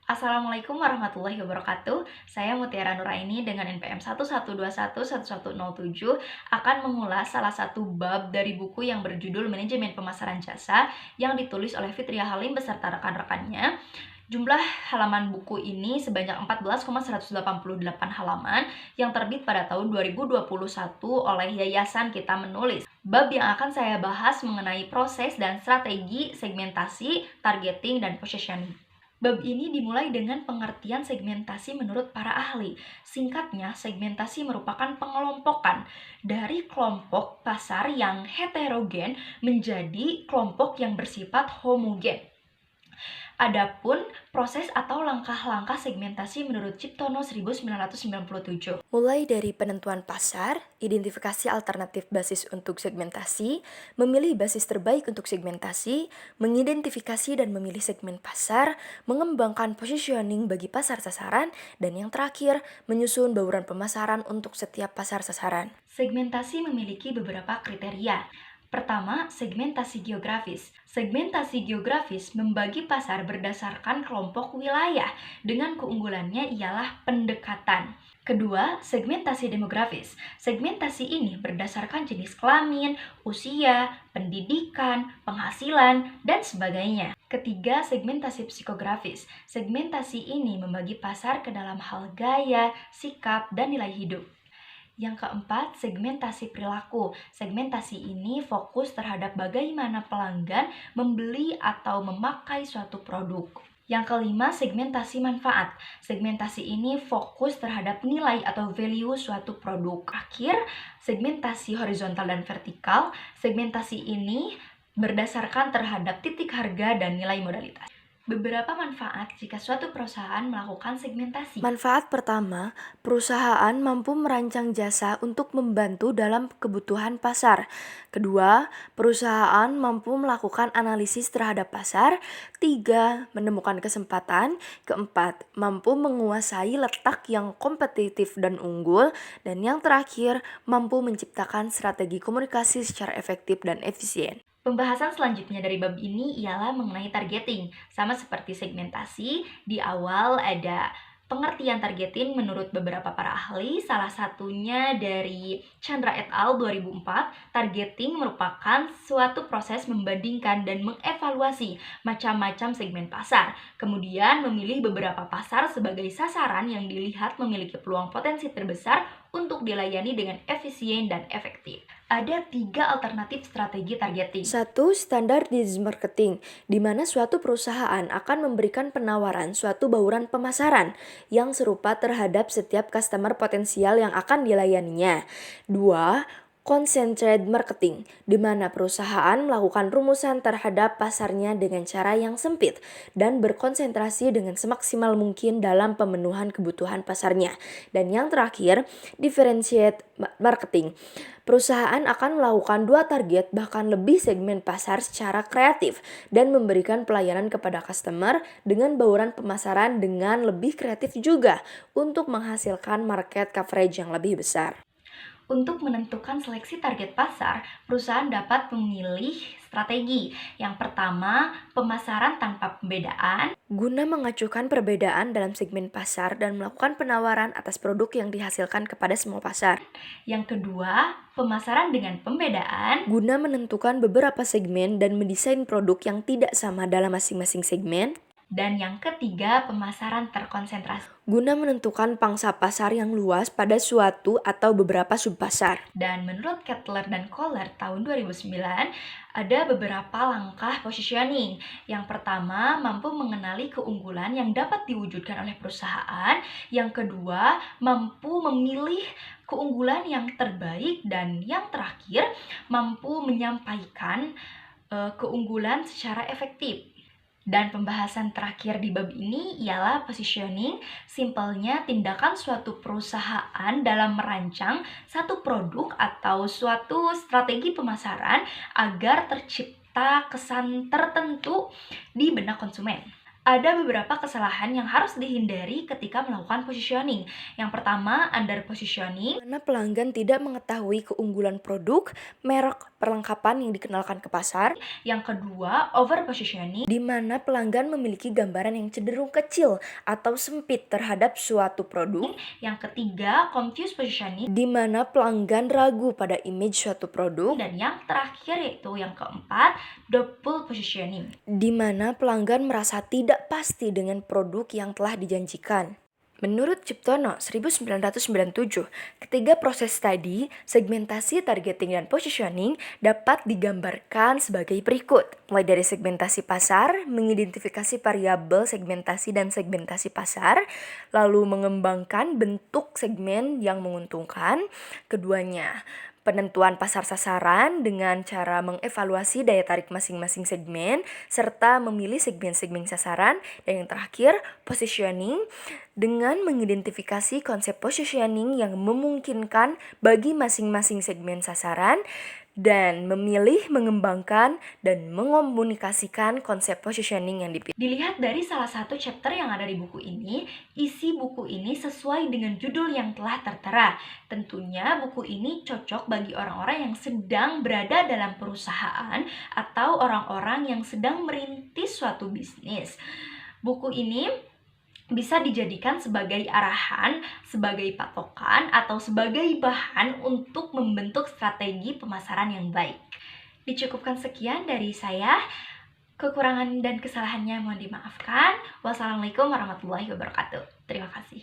Assalamualaikum warahmatullahi wabarakatuh. Saya Mutiara Nuraini dengan NPM 11211107 akan mengulas salah satu bab dari buku yang berjudul Manajemen Pemasaran Jasa yang ditulis oleh Fitria Halim beserta rekan-rekannya. Jumlah halaman buku ini sebanyak 14,188 halaman yang terbit pada tahun 2021 oleh Yayasan Kita Menulis. Bab yang akan saya bahas mengenai proses dan strategi segmentasi, targeting, dan positioning. Bab ini dimulai dengan pengertian segmentasi menurut para ahli. Singkatnya, segmentasi merupakan pengelompokan dari kelompok pasar yang heterogen menjadi kelompok yang bersifat homogen. Adapun proses atau langkah-langkah segmentasi menurut Ciptono 1997. Mulai dari penentuan pasar, identifikasi alternatif basis untuk segmentasi, memilih basis terbaik untuk segmentasi, mengidentifikasi dan memilih segmen pasar, mengembangkan positioning bagi pasar sasaran, dan yang terakhir, menyusun bauran pemasaran untuk setiap pasar sasaran. Segmentasi memiliki beberapa kriteria. Pertama, segmentasi geografis. Segmentasi geografis membagi pasar berdasarkan kelompok wilayah dengan keunggulannya ialah pendekatan. Kedua, segmentasi demografis. Segmentasi ini berdasarkan jenis kelamin, usia, pendidikan, penghasilan, dan sebagainya. Ketiga, segmentasi psikografis. Segmentasi ini membagi pasar ke dalam hal gaya, sikap, dan nilai hidup. Yang keempat, segmentasi perilaku. Segmentasi ini fokus terhadap bagaimana pelanggan membeli atau memakai suatu produk. Yang kelima, segmentasi manfaat. Segmentasi ini fokus terhadap nilai atau value suatu produk. Akhir, segmentasi horizontal dan vertikal. Segmentasi ini berdasarkan terhadap titik harga dan nilai modalitas. Beberapa manfaat jika suatu perusahaan melakukan segmentasi. Manfaat pertama, perusahaan mampu merancang jasa untuk membantu dalam kebutuhan pasar. Kedua, perusahaan mampu melakukan analisis terhadap pasar. Tiga, menemukan kesempatan. Keempat, mampu menguasai letak yang kompetitif dan unggul. Dan yang terakhir, mampu menciptakan strategi komunikasi secara efektif dan efisien. Pembahasan selanjutnya dari bab ini ialah mengenai targeting. Sama seperti segmentasi, di awal ada pengertian targeting menurut beberapa para ahli, salah satunya dari Chandra et al. 2004, targeting merupakan suatu proses membandingkan dan mengevaluasi macam-macam segmen pasar, kemudian memilih beberapa pasar sebagai sasaran yang dilihat memiliki peluang potensi terbesar untuk dilayani dengan efisien dan efektif. Ada 3 alternatif strategi targeting. 1. Standardized marketing, di mana suatu perusahaan akan memberikan penawaran suatu bauran pemasaran yang serupa terhadap setiap customer potensial yang akan dilayaninya. 2. Concentrated marketing, di mana perusahaan melakukan rumusan terhadap pasarnya dengan cara yang sempit dan berkonsentrasi dengan semaksimal mungkin dalam pemenuhan kebutuhan pasarnya. Dan yang terakhir, differentiated marketing. Perusahaan akan melakukan 2 target bahkan lebih segmen pasar secara kreatif dan memberikan pelayanan kepada customer dengan bauran pemasaran dengan lebih kreatif juga untuk menghasilkan market coverage yang lebih besar. Untuk menentukan seleksi target pasar, perusahaan dapat memilih strategi. Yang pertama, pemasaran tanpa pembedaan. Guna mengacuhkan perbedaan dalam segmen pasar dan melakukan penawaran atas produk yang dihasilkan kepada semua pasar. Yang kedua, pemasaran dengan pembedaan. Guna menentukan beberapa segmen dan mendesain produk yang tidak sama dalam masing-masing segmen. Dan yang ketiga, pemasaran terkonsentrasi. Guna menentukan pangsa pasar yang luas pada suatu atau beberapa subpasar. Dan menurut Kettler dan Kohler tahun 2009, ada beberapa langkah positioning. Yang pertama, mampu mengenali keunggulan yang dapat diwujudkan oleh perusahaan. Yang kedua, mampu memilih keunggulan yang terbaik. Dan yang terakhir, mampu menyampaikan keunggulan secara efektif. Dan pembahasan terakhir di bab ini ialah positioning. Simpelnya, tindakan suatu perusahaan dalam merancang satu produk atau suatu strategi pemasaran agar tercipta kesan tertentu di benak konsumen. Ada beberapa kesalahan yang harus dihindari ketika melakukan positioning. Yang pertama, under positioning. Mana pelanggan tidak mengetahui keunggulan produk, merek, perlengkapan yang dikenalkan ke pasar. Yang kedua, over positioning. Di mana pelanggan memiliki gambaran yang cenderung kecil atau sempit terhadap suatu produk. Yang ketiga, confused positioning. Di mana pelanggan ragu pada image suatu produk. Dan yang terakhir yaitu yang keempat, double positioning. Di mana pelanggan merasa tidak pasti dengan produk yang telah dijanjikan. Menurut Ciptono 1997, ketiga proses tadi, segmentasi, targeting, dan positioning dapat digambarkan sebagai berikut. Mulai dari segmentasi pasar, mengidentifikasi variabel segmentasi dan segmentasi pasar, lalu mengembangkan bentuk segmen yang menguntungkan. Keduanya, penentuan pasar sasaran dengan cara mengevaluasi daya tarik masing-masing segmen, serta memilih segmen-segmen sasaran. Dan yang terakhir, positioning dengan mengidentifikasi konsep positioning yang memungkinkan bagi masing-masing segmen sasaran dan memilih, mengembangkan, dan mengomunikasikan konsep positioning yang dipilih. Dilihat dari salah satu chapter yang ada di buku ini, isi buku ini sesuai dengan judul yang telah tertera. Tentunya buku ini cocok bagi orang-orang yang sedang berada dalam perusahaan atau orang-orang yang sedang merintis suatu bisnis. Buku ini bisa dijadikan sebagai arahan, sebagai patokan, atau sebagai bahan untuk membentuk strategi pemasaran yang baik. Dicukupkan sekian dari saya. Kekurangan dan kesalahannya mohon dimaafkan. Wassalamualaikum warahmatullahi wabarakatuh. Terima kasih.